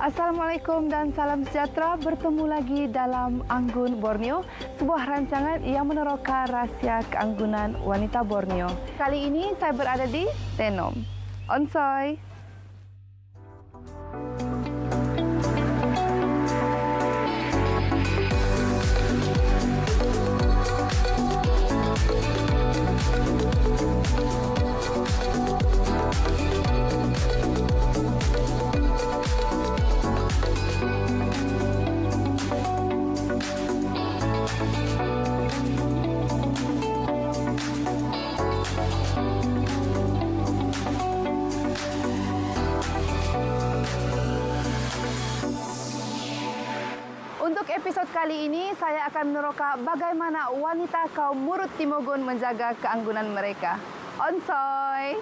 Assalamualaikum dan salam sejahtera. Bertemu lagi dalam Anggun Borneo, sebuah rancangan yang meneroka rahsia keanggunan wanita Borneo. Kali ini saya berada di Tenom. Onsoi. Untuk episod kali ini, saya akan meneroka bagaimana wanita kaum Murut Timogon menjaga keanggunan mereka. Onsoi!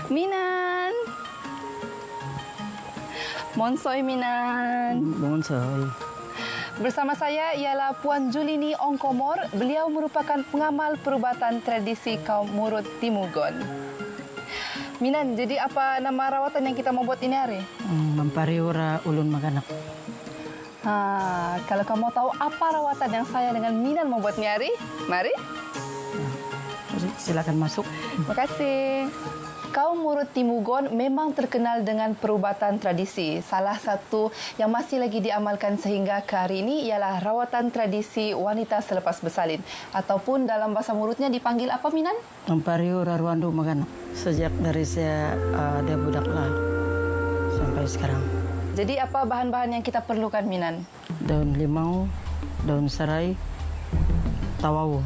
Minan! Monsoi Minan! Monsoi. Bersama saya ialah Puan Julini Ongkomor. Beliau merupakan pengamal perubatan tradisi kaum Murut Timogon. Minan, jadi apa nama rawatan yang kita mau buat ini hari? Mempariura ulun maganak. Kalau kamu tahu apa rawatan yang saya dengan Minan mau buat ini hari, mari. Silakan masuk. Terima kasih. Kaum Murut Timogon memang terkenal dengan perubatan tradisi. Salah satu yang masih lagi diamalkan sehingga ke hari ini ialah rawatan tradisi wanita selepas bersalin. Ataupun dalam bahasa Murutnya dipanggil apa, Minan? Mempariura ruandu maganak. Sejak dari saya ada budak lah sampai sekarang. Jadi apa bahan-bahan yang kita perlukan, Minan? Daun limau, daun serai, tawau.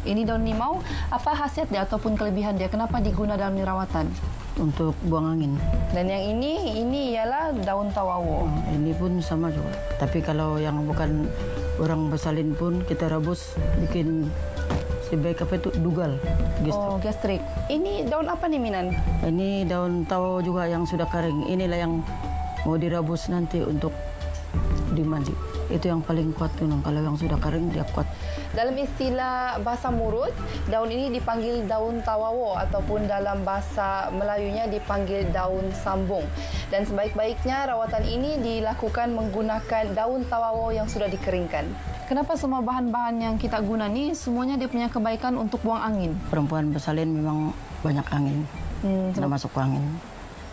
Ini daun limau, apa khasiat dia ataupun kelebihan dia? Kenapa diguna dalam rawatan? Untuk buang angin. Dan yang ini ialah daun tawawo. Ini pun sama juga. Tapi kalau yang bukan orang bersalin pun kita rebus bikin sebaik apa itu dugal. Oh, gastrik. Ini daun apa nih, Minan? Ini daun tawau juga yang sudah kering. Inilah yang mau direbus nanti untuk dimandi. Itu yang paling kuat tuh, kalau yang sudah kering dia kuat. Dalam istilah bahasa Murut, daun ini dipanggil daun tawawo ataupun dalam bahasa Melayunya dipanggil daun sambung. Dan sebaik-baiknya rawatan ini dilakukan menggunakan daun tawawo yang sudah dikeringkan. Kenapa semua bahan-bahan yang kita guna ni semuanya dia punya kebaikan untuk buang angin? Perempuan bersalin memang banyak angin, kena masuk angin.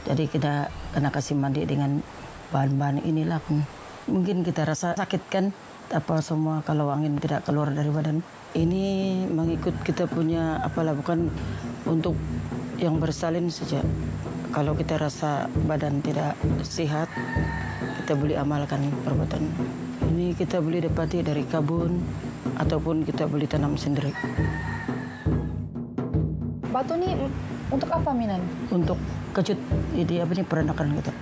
Jadi kita kena kasih mandi dengan bahan-bahan inilah. Mungkin kita rasa sakit kan, apa semua kalau angin tidak keluar dari badan. Ini mengikut kita punya apalah, bukan untuk yang bersalin saja. Kalau kita rasa badan tidak sehat, kita boleh amalkan perbuatan. Ini kita boleh dapati dari kebun ataupun kita boleh tanam sendiri. Batu ni untuk apa, Minan? Untuk kecut, jadi apa ni peranakan kita.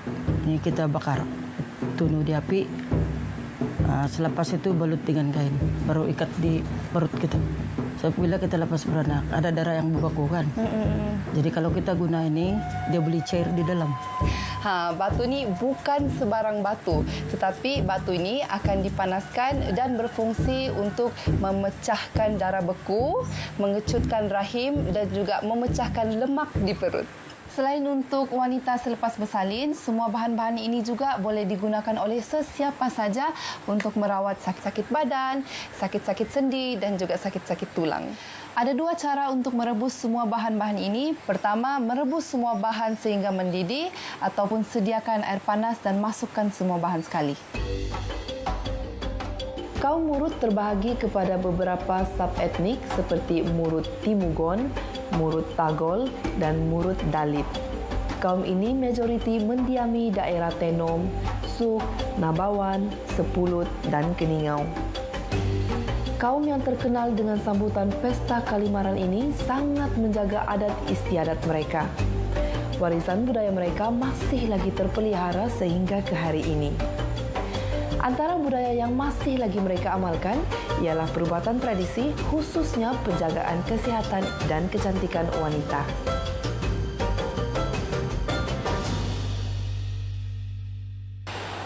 Ini kita bakar, tunuh di api. Selepas itu balut dengan kain, baru ikat di perut kita. Bila kita lepas beranak, ada darah yang beku kan. Jadi kalau kita guna ini, dia boleh cair di dalam. Batu ni bukan sebarang batu, tetapi batu ini akan dipanaskan dan berfungsi untuk memecahkan darah beku, mengecutkan rahim dan juga memecahkan lemak di perut. Selain untuk wanita selepas bersalin, semua bahan-bahan ini juga boleh digunakan oleh sesiapa saja untuk merawat sakit-sakit badan, sakit-sakit sendi dan juga sakit-sakit tulang. Ada dua cara untuk merebus semua bahan-bahan ini. Pertama, merebus semua bahan sehingga mendidih ataupun sediakan air panas dan masukkan semua bahan sekali. Kaum Murut terbahagi kepada beberapa sub-etnik seperti Murut Timogon, Murut Tagol, dan Murut Dalit. Kaum ini majoriti mendiami daerah Tenom, Suk, Nabawan, Sepulut, dan Keningau. Kaum yang terkenal dengan sambutan Pesta Kalimaran ini sangat menjaga adat istiadat mereka. Warisan budaya mereka masih lagi terpelihara sehingga ke hari ini. Antara budaya yang masih lagi mereka amalkan ialah perubatan tradisi, khususnya penjagaan kesihatan dan kecantikan wanita.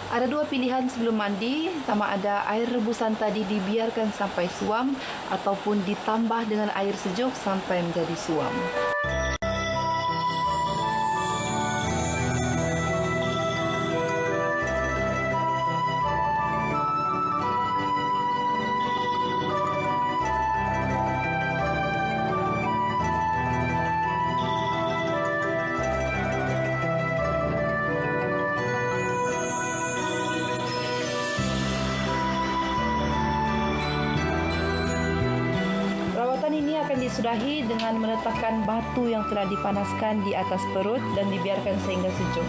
Ada dua pilihan sebelum mandi, sama ada air rebusan tadi dibiarkan sampai suam ataupun ditambah dengan air sejuk sampai menjadi suam. akan disudahi dengan meletakkan batu yang telah dipanaskan di atas perut dan dibiarkan sehingga sejuk.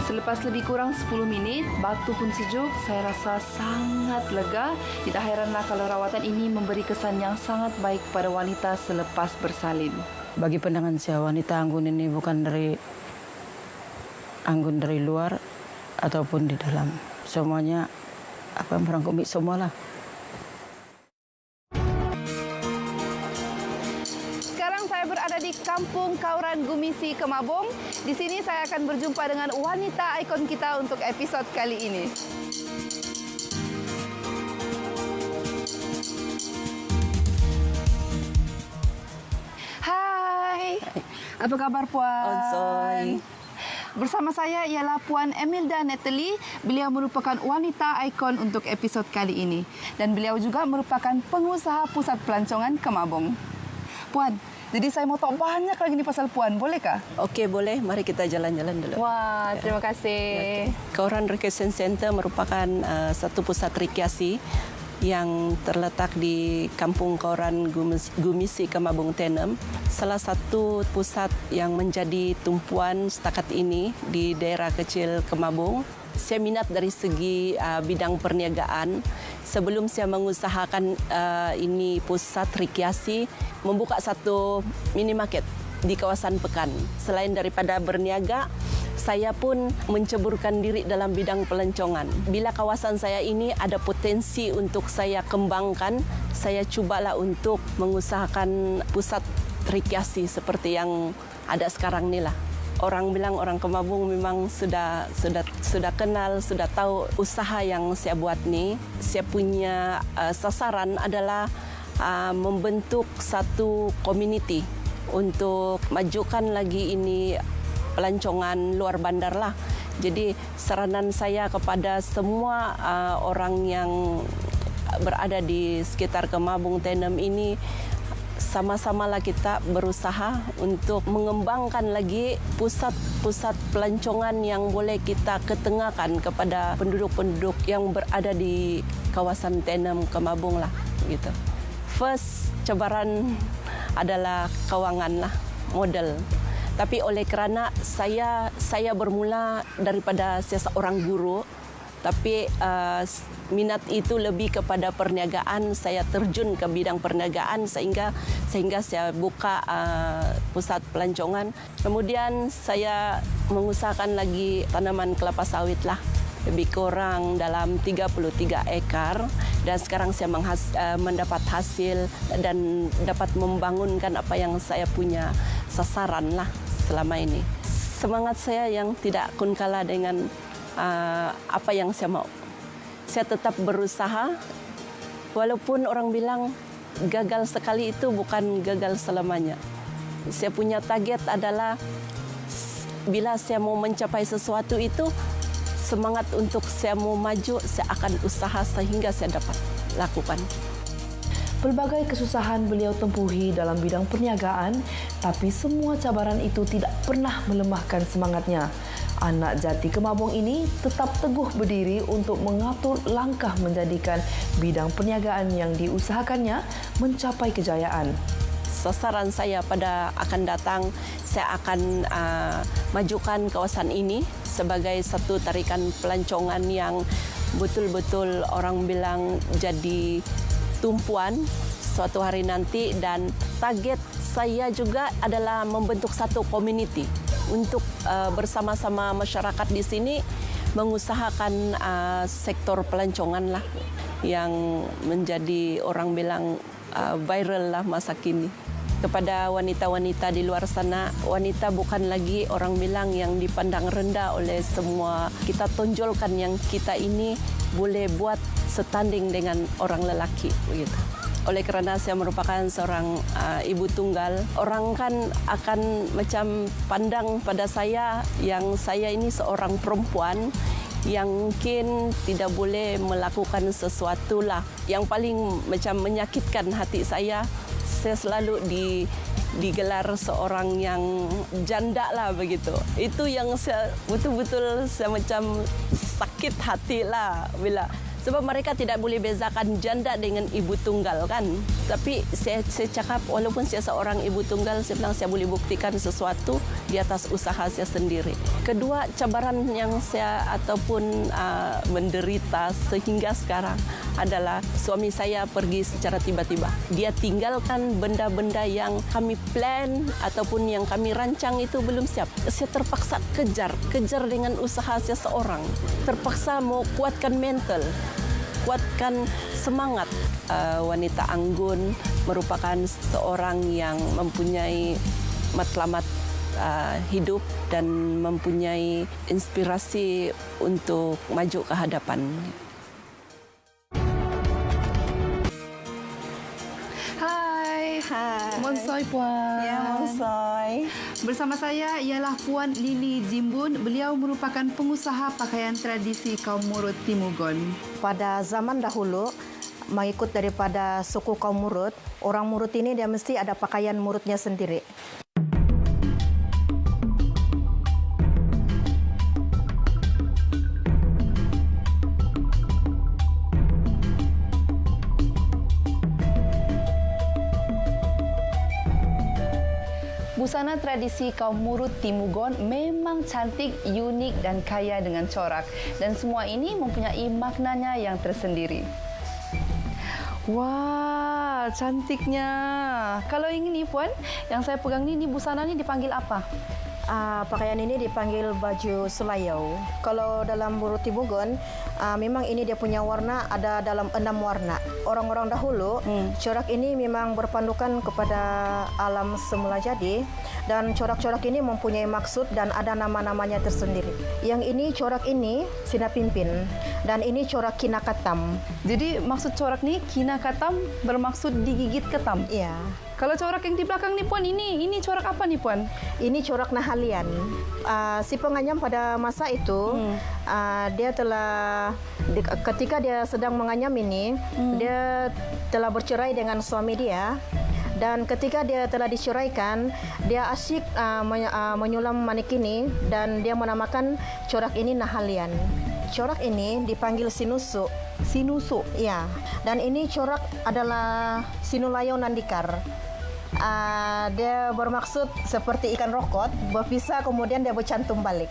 Selepas lebih kurang 10 minit, batu pun sejuk, saya rasa sangat lega. Tidak heranlah kalau rawatan ini memberi kesan yang sangat baik pada wanita selepas bersalin. Bagi pandangan saya, wanita anggun ini bukan dari anggun dari luar ataupun di dalam. Semuanya merangkumi semualah. Saya berada di Kampung Kauran Gumisi, Kemabung. Di sini saya akan berjumpa dengan wanita ikon kita untuk episod kali ini. Hai, apa kabar Puan? Onsoi. Bersama saya ialah Puan Emilda Natalie. Beliau merupakan wanita ikon untuk episod kali ini. Dan beliau juga merupakan pengusaha pusat pelancongan Kemabung. Puan, jadi saya mau tahu banyak lagi nih pasal Puan, bolehkah? Okey, boleh. Mari kita jalan-jalan dulu. Wah, terima kasih. Kauran Recreation Center merupakan satu pusat rekreasi yang terletak di Kampung Kauran Gumisi, Kemabung Tenem. Salah satu pusat yang menjadi tumpuan setakat ini di daerah kecil Kemabung. Saya minat dari segi bidang perniagaan. Sebelum saya mengusahakan ini pusat rekreasi, membuka satu minimarket di kawasan Pekan. Selain daripada berniaga, saya pun menceburkan diri dalam bidang pelancongan. Bila kawasan saya ini ada potensi untuk saya kembangkan, saya cubalah untuk mengusahakan pusat rekreasi seperti yang ada sekarang ni lah. Orang bilang orang Kemabung memang sudah kenal, sudah tahu usaha yang saya buat ni. Saya punya sasaran adalah membentuk satu komuniti untuk majukan lagi ini pelancongan luar bandar lah. Jadi saranan saya kepada semua orang yang berada di sekitar Kemabung Tenem ini, sama-samalah kita berusaha untuk mengembangkan lagi pusat-pusat pelancongan yang boleh kita ketengahkan kepada penduduk-penduduk yang berada di kawasan Tenem Kemabung lah gitu. First cabaran adalah kewangan lah, modal. Tapi oleh kerana saya bermula daripada saya seorang guru, tapi minat itu lebih kepada perniagaan. Saya terjun ke bidang perniagaan sehingga saya buka pusat pelancongan. Kemudian saya mengusahakan lagi tanaman kelapa sawit lah. Lebih kurang dalam 33 ekar. Dan sekarang saya mendapat hasil dan dapat membangunkan apa yang saya punya sasaran lah selama ini. Semangat saya yang tidak kun kalah dengan apa yang saya mau. Saya tetap berusaha, walaupun orang bilang gagal sekali itu bukan gagal selamanya. Saya punya target adalah bila saya mau mencapai sesuatu itu, semangat untuk saya mau maju, saya akan usaha sehingga saya dapat lakukan. Pelbagai kesusahan beliau tempuhi dalam bidang perniagaan, tapi semua cabaran itu tidak pernah melemahkan semangatnya. Anak jati Kemabung ini tetap teguh berdiri untuk mengatur langkah menjadikan bidang perniagaan yang diusahakannya mencapai kejayaan. Sasaran saya pada akan datang, saya akan majukan kawasan ini sebagai satu tarikan pelancongan yang betul-betul orang bilang jadi tumpuan suatu hari nanti. Dan target saya juga adalah membentuk satu komuniti untuk bersama-sama masyarakat di sini mengusahakan sektor pelancongan lah yang menjadi orang bilang viral lah masa kini. Kepada wanita-wanita di luar sana, wanita bukan lagi orang bilang yang dipandang rendah oleh semua. Kita tonjolkan yang kita ini boleh buat setanding dengan orang lelaki begitu. Oleh kerana saya merupakan seorang ibu tunggal, orang kan akan macam pandang pada saya yang saya ini seorang perempuan yang mungkin tidak boleh melakukan sesuatu lah yang paling macam menyakitkan hati saya. Saya selalu digelar seorang yang janda lah begitu. Itu yang saya betul-betul saya macam sakit hati lah bila. Sebab mereka tidak boleh bezakan janda dengan ibu tunggal kan. Tapi saya cakap walaupun saya seorang ibu tunggal, saya bilang saya boleh buktikan sesuatu di atas usaha saya sendiri. Kedua, cabaran yang saya ataupun menderita sehingga sekarang adalah suami saya pergi secara tiba-tiba. Dia tinggalkan benda-benda yang kami plan ataupun yang kami rancang itu belum siap. Saya terpaksa kejar dengan usaha saya seorang. Terpaksa mau kuatkan mental, kuatkan semangat. Wanita anggun merupakan seorang yang mempunyai matlamat hidup dan mempunyai inspirasi untuk maju ke hadapan. Hai. Monsoy Puan. Ya, Monsoy. Bersama saya ialah Puan Lili Jimbun. Beliau merupakan pengusaha pakaian tradisi kaum Murut Timugon. Pada zaman dahulu, mengikut daripada suku kaum Murut, orang Murut ini dia mesti ada pakaian Murutnya sendiri. Busana tradisi kaum Murut Timugon memang cantik, unik dan kaya dengan corak. Dan semua ini mempunyai maknanya yang tersendiri. Wah, cantiknya. Kalau ini Puan, yang saya pegang ni busana ni dipanggil apa? Pakaian ini dipanggil baju Sulayau. Kalau dalam Murut Timugon, memang ini dia punya warna ada dalam 6 warna. Orang-orang dahulu, corak ini memang berpandukan kepada alam semula jadi dan corak-corak ini mempunyai maksud dan ada nama-namanya tersendiri. Yang ini corak ini Sinapimpin dan ini corak Kinakatam. Jadi maksud corak ni Kinakatam bermaksud digigit ketam. Iya. Kalau corak yang di belakang ni Puan, ini corak apa ni Puan? Ini corak Nahalian. Si penganyam pada masa itu, dia telah ketika dia sedang menganyam ini, dia telah bercerai dengan suami dia. Dan ketika dia telah diceraikan, dia asyik menyulam manikini dan dia menamakan corak ini Nahalian. Corak ini dipanggil Sinusu. Sinusu. Ya. Dan ini corak adalah Sinulayau Nandikar. Dia bermaksud seperti ikan rokot, berpisah kemudian dia bercantum balik.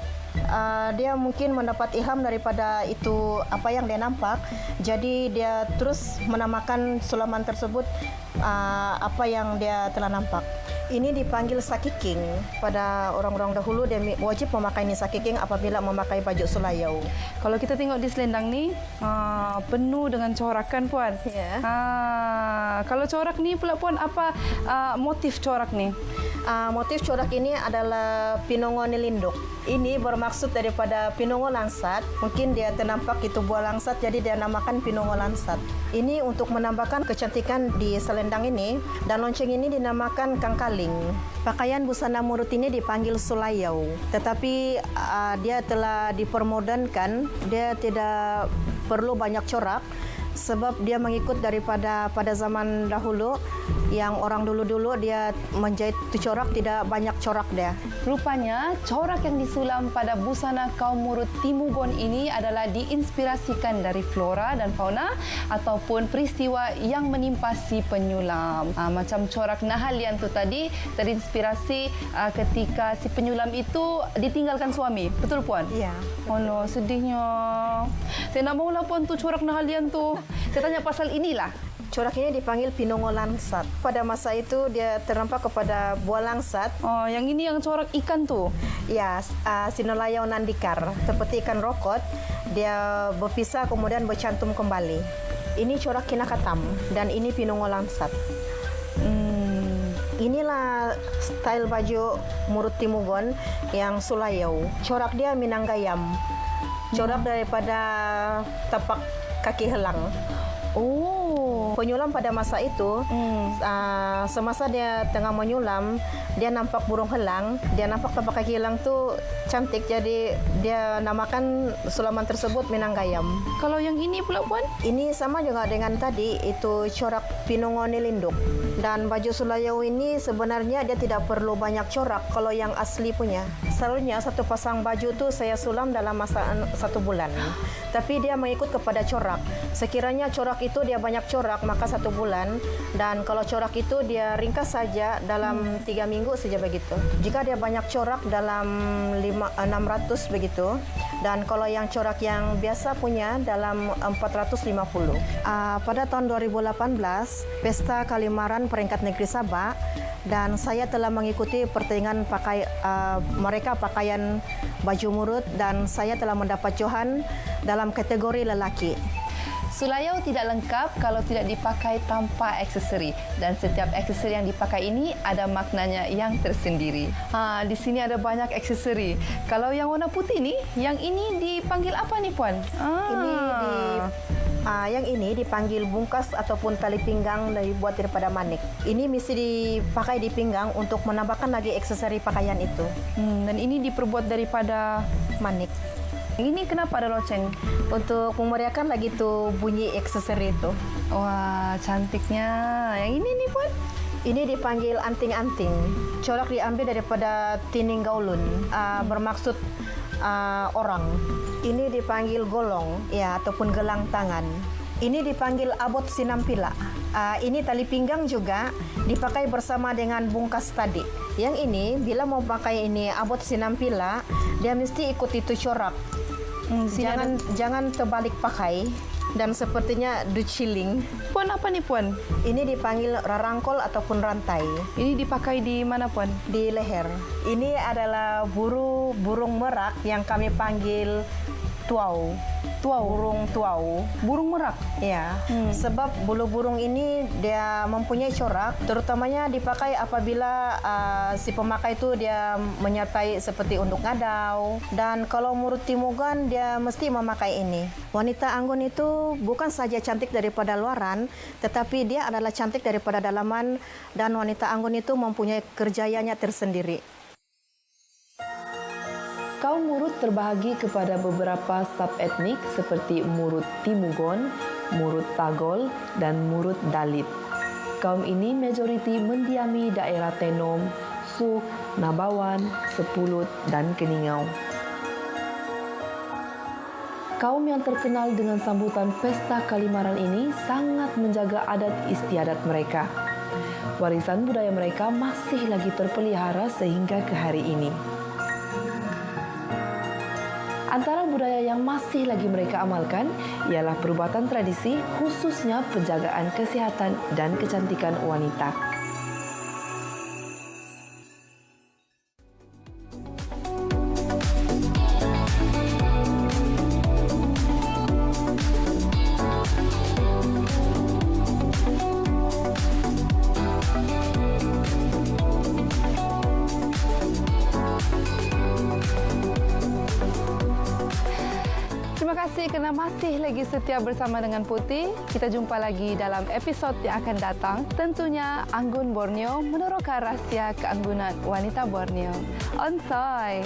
Dia mungkin mendapat ilham daripada itu apa yang dia nampak. Jadi dia terus menamakan sulaman tersebut apa yang dia telah nampak. Ini dipanggil sakiking. Pada orang-orang dahulu dia wajib memakai ini sakiking apabila memakai baju Sulayau. Kalau kita tengok di selendang ni penuh dengan corakan Puan. Ya. Kalau corak ni pula Puan, apa motif corak ni? Motif corak ini adalah Pinongo Nilinduk. Ini bermaksud daripada Pinongo Langsat. Mungkin dia ternampak itu buah langsat, jadi dia namakan Pinongo Langsat. Ini untuk menambahkan kecantikan di selendang ini, dan lonceng ini dinamakan Kangkaling. Pakaian busana Murut ini dipanggil Sulayau, tetapi dia telah dipermodernkan. Dia tidak perlu banyak corak, sebab dia mengikut daripada pada zaman dahulu yang orang dulu-dulu dia menjahit tu corak, tidak banyak corak dia. Rupanya corak yang disulam pada busana kaum Murut Timugon ini adalah diinspirasikan dari flora dan fauna ataupun peristiwa yang menimpa si penyulam. Macam corak Nahalian tu tadi terinspirasi ketika si penyulam itu ditinggalkan suami. Betul Puan? Ya. Oh no, sedihnya. Saya nak maulah Puan tu corak Nahalian tu. Saya tanya pasal inilah. Corak ini dipanggil Pinongo Langsat. Pada masa itu dia ternampak kepada buah langsat. Oh, yang ini yang corak ikan tu. Ya, Sinulayau Nandikar. Seperti ikan rokot, dia berpisah kemudian bercantum kembali. Ini corak Kinakatam dan ini Pinongo Langsat. Inilah style baju Murut Timugon yang Sulayau. Corak dia Minanggayam. Corak daripada tapak kaki helang. Oh, penyulam pada masa itu, semasa dia tengah menyulam, dia nampak burung helang, dia nampak tapak kaki helang tuh cantik, jadi dia namakan sulaman tersebut Minanggayam. Kalau yang ini pula Puan? Ini sama juga dengan tadi, itu corak Pinongo Nilinduk. Dan baju sulayau ini sebenarnya dia tidak perlu banyak corak kalau yang asli punya. Selalunya satu pasang baju tuh saya sulam dalam masa 1 bulan. Tapi dia mengikut kepada corak. Sekiranya corak itu dia banyak corak, maka 1 bulan. Dan kalau corak itu dia ringkas saja dalam 3 minggu saja begitu. Jika dia banyak corak dalam 600 begitu. Dan kalau yang corak yang biasa punya dalam 450. Pada tahun 2018, Pesta Kalimaran peringkat negeri Sabah, dan saya telah mengikuti pertandingan mereka pakaian baju murut, dan saya telah mendapat johan dalam kategori lelaki. Sulayau tidak lengkap kalau tidak dipakai tanpa aksesori, dan setiap aksesori yang dipakai ini ada maknanya yang tersendiri. Di sini ada banyak aksesori. Kalau yang warna putih ni, yang ini dipanggil apa ni Puan? Yang ini dipanggil bungkas ataupun tali pinggang dibuat daripada manik. Ini mesti dipakai di pinggang untuk menambahkan lagi aksesori pakaian itu. Dan ini diperbuat daripada Manik. ini kenapa ada loceng? Untuk memeriahkan lagi tuh bunyi aksesori itu. Wah, cantiknya. Yang ini nih Puan? Ini dipanggil anting-anting. Corak diambil daripada tining gaulun, bermaksud orang. Ini dipanggil golong, ya, ataupun gelang tangan. Ini dipanggil abot sinampila. Ini tali pinggang juga dipakai bersama dengan bungkas tadi. Yang ini, bila mau pakai ini abot sinampila, dia mesti ikut itu corak. Jangan terbalik pakai. Dan sepertinya duciling. Puan, apa nih Puan? Ini dipanggil rarangkol ataupun rantai. Ini dipakai di mana Puan? Di leher. Ini adalah burung merak yang kami panggil tuau. Burung tuau. Burung merak? Ya, sebab bulu burung ini dia mempunyai corak, terutamanya dipakai apabila si pemakai itu dia menyertai seperti unduk ngadau. Dan kalau Murut Timugon dia mesti memakai ini. Wanita Anggun itu bukan saja cantik daripada luaran, tetapi dia adalah cantik daripada dalaman, dan wanita Anggun itu mempunyai kerjayanya tersendiri. Kaum Murut terbahagi kepada beberapa subetnik seperti Murut Timugon, Murut Tagol, dan Murut Dalit. Kaum ini majoriti mendiami daerah Tenom, Suk, Nabawan, Sepulut, dan Keningau. Kaum yang terkenal dengan sambutan Pesta Kalimaran ini sangat menjaga adat istiadat mereka. Warisan budaya mereka masih lagi terpelihara sehingga ke hari ini. Antara budaya yang masih lagi mereka amalkan ialah perubatan tradisi, khususnya penjagaan kesihatan dan kecantikan wanita. Terima kasih kerana masih lagi setia bersama dengan Putih. Kita jumpa lagi dalam episod yang akan datang. Tentunya Anggun Borneo meneroka rahsia keanggunan wanita Borneo. Onsoi!